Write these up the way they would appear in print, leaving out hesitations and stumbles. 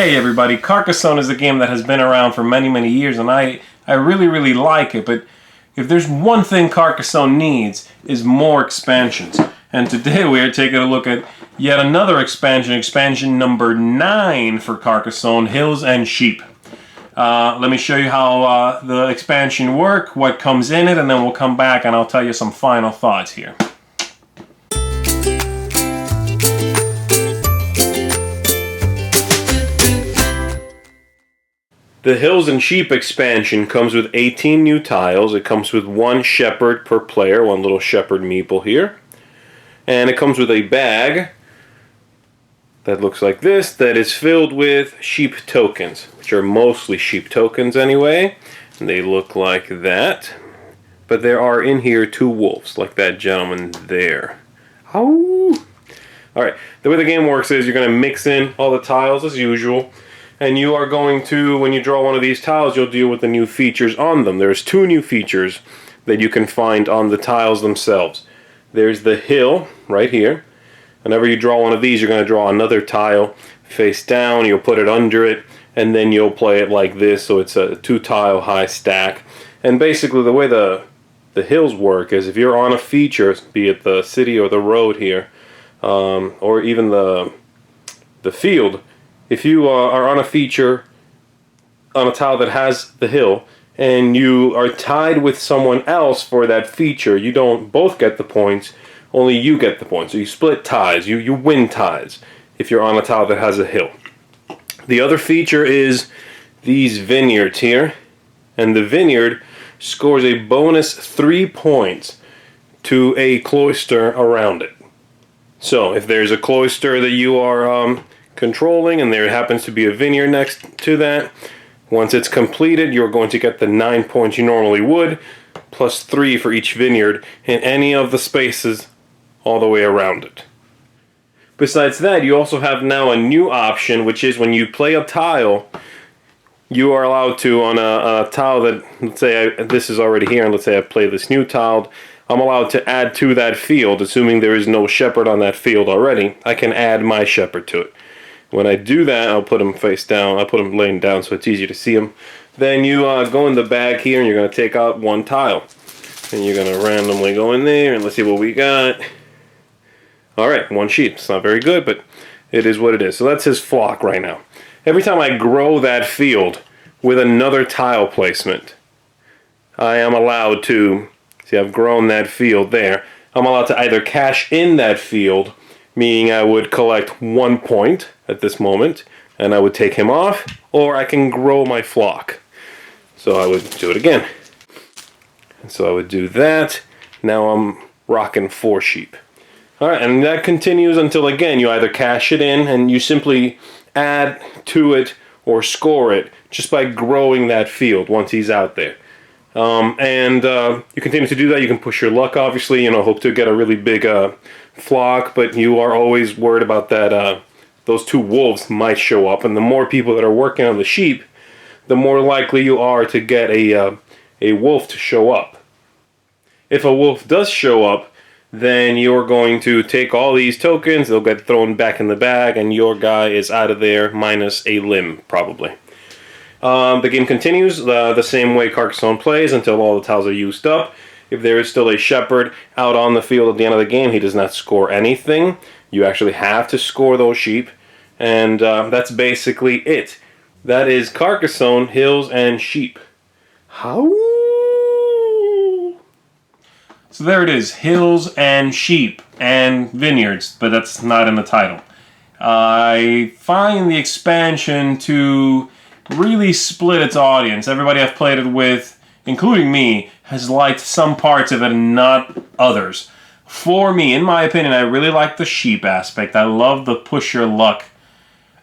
Hey everybody, Carcassonne is a game that has been around for many years, and I really like it, but if there's one thing Carcassonne needs is more expansions. And today we are taking a look at yet another expansion number 9 for Carcassonne, Hills and Sheep. Let me show you how the expansion works, what comes in it, and then we'll come back and I'll tell you some final thoughts here. The Hills and Sheep expansion comes with 18 new tiles. It comes with one shepherd per player, one little shepherd meeple here. And it comes with a bag that looks like this, that is filled with sheep tokens, which are mostly sheep tokens anyway. And they look like that. But there are in here 2 wolves, like that gentleman there. Ow! Alright, the way the game works is you're going to mix in all the tiles as usual. And you are going to, when you draw one of these tiles, you'll deal with the new features on them. There's 2 new features that you can find on the tiles themselves. There's the hill, right here. Whenever you draw one of these, you're going to draw another tile face down. You'll put it under it, and then you'll play it like this, so it's a 2-tile high stack. And basically the way the hills work is if you're on a feature, be it the city or the road here, or even the field, if you are on a feature on a tile that has the hill and you are tied with someone else for that feature, you don't both get the points, only you get the points. So you split ties, you win ties if you're on a tile that has a hill. The other feature is these vineyards here, and the vineyard scores a bonus 3 points to a cloister around it. So if there's a cloister that you are controlling and there happens to be a vineyard next to that, once it's completed you're going to get the 9 points you normally would, plus 3 for each vineyard in any of the spaces all the way around it. Besides that, you also have now a new option, which is when you play a tile, you are allowed to, on a tile that, let's say this is already here, and let's say I play this new tile, I'm allowed to add to that field, assuming there is no shepherd on that field already. I can add my shepherd to it. When I do that, I'll put him face down. I'll put him laying down so it's easier to see him. Then you go in the bag here and you're going to take out one tile. And you're going to randomly go in there and let's see what we got. Alright, 1 sheep. It's not very good, but it is what it is. So that's his flock right now. Every time I grow that field with another tile placement, I am allowed to, see, I've grown that field there. I'm allowed to either cash in that field, meaning I would collect 1 point at this moment, and I would take him off, or I can grow my flock. So I would do it again. And so I would do that. Now I'm rocking 4 sheep. Alright, and that continues until, again, you either cash it in, and you simply add to it or score it just by growing that field once he's out there. You continue to do that. You can push your luck, obviously, hope to get a really big flock, but you are always worried about that those 2 wolves might show up, and the more people that are working on the sheep, the more likely you are to get a wolf to show up. If a wolf does show up, then you're going to take all these tokens, they'll get thrown back in the bag, and your guy is out of there minus a limb, probably. The game continues the same way Carcassonne plays until all the tiles are used up. If there is still a shepherd out on the field at the end of the game, he does not score anything. You actually have to score those sheep, and that's basically it. That is Carcassonne, Hills, and Sheep. How? So there it is, Hills and Sheep and Vineyards, but that's not in the title. I find the expansion to really split its audience. Everybody I've played it with, including me, has liked some parts of it and not others. For me, in my opinion, I really like the sheep aspect. I love the push your luck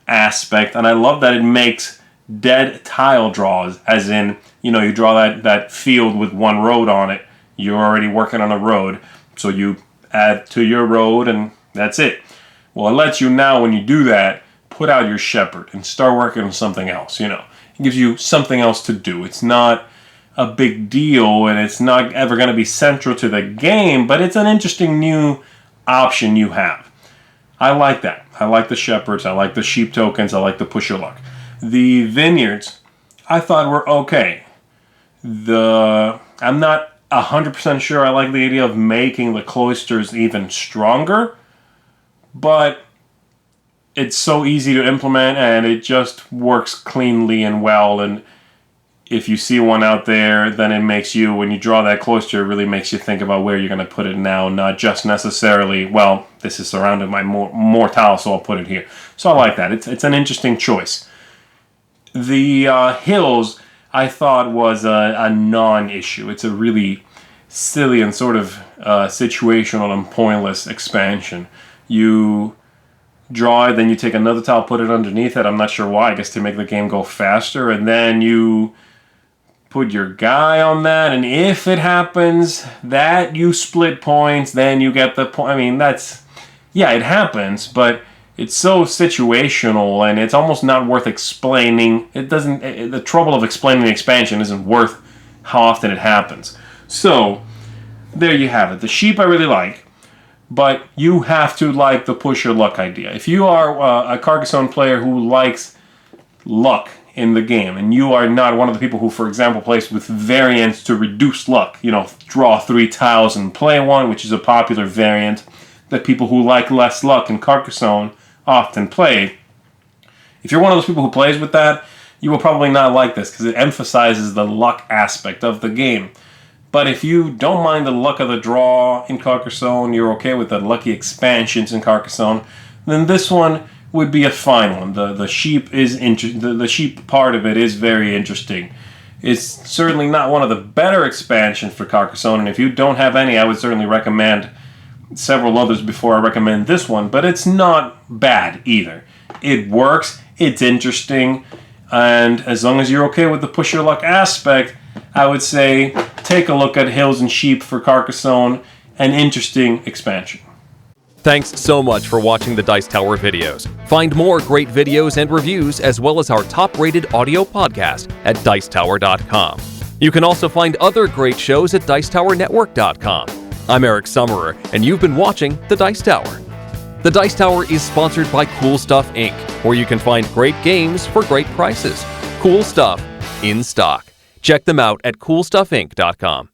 aspect, and I love that it makes dead tile draws, as in, you draw that field with 1 road on it. You're already working on a road, so you add to your road, and that's it. Well, it lets you now, when you do that, put out your shepherd and start working on something else, It gives you something else to do. It's not a big deal, and it's not ever going to be central to the game, but it's an interesting new option you have. I like that. I like the shepherds, I like the sheep tokens, I like the push your luck. The vineyards, I thought were okay. I'm not 100% sure I like the idea of making the cloisters even stronger, but it's so easy to implement and it just works cleanly and well. And if you see one out there, then it makes you, when you draw that cloister, it really makes you think about where you're going to put it now, not just necessarily, well, this is surrounded by more tiles, so I'll put it here. So I like that. It's an interesting choice. The hills, I thought, was a non-issue. It's a really silly and sort of situational and pointless expansion. You draw it, then you take another tile, put it underneath it. I'm not sure why. I guess to make the game go faster. And then you put your guy on that, and if it happens that you split points, then you get the point. I mean, it happens, but it's so situational, and it's almost not worth explaining. The trouble of explaining the expansion isn't worth how often it happens. So, there you have it. The sheep I really like, but you have to like the push your luck idea. If you are a Carcassonne player who likes luck in the game, and you are not one of the people who, for example, plays with variants to reduce luck, draw 3 tiles and play one, which is a popular variant that people who like less luck in Carcassonne often play. If you're one of those people who plays with that, you will probably not like this because it emphasizes the luck aspect of the game. But if you don't mind the luck of the draw in Carcassonne, you're okay with the lucky expansions in Carcassonne, then this one would be a fine one. The sheep is the sheep part of it is very interesting. It's certainly not one of the better expansions for Carcassonne, and if you don't have any, I would certainly recommend several others before I recommend this one, but it's not bad either. It works, it's interesting, and as long as you're okay with the push your luck aspect, I would say take a look at Hills and Sheep for Carcassonne, an interesting expansion. Thanks so much for watching the Dice Tower videos. Find more great videos and reviews, as well as our top-rated audio podcast at Dicetower.com. You can also find other great shows at Dicetowernetwork.com. I'm Eric Summerer, and you've been watching The Dice Tower. The Dice Tower is sponsored by Cool Stuff Inc., where you can find great games for great prices. Cool stuff in stock. Check them out at CoolStuffInc.com.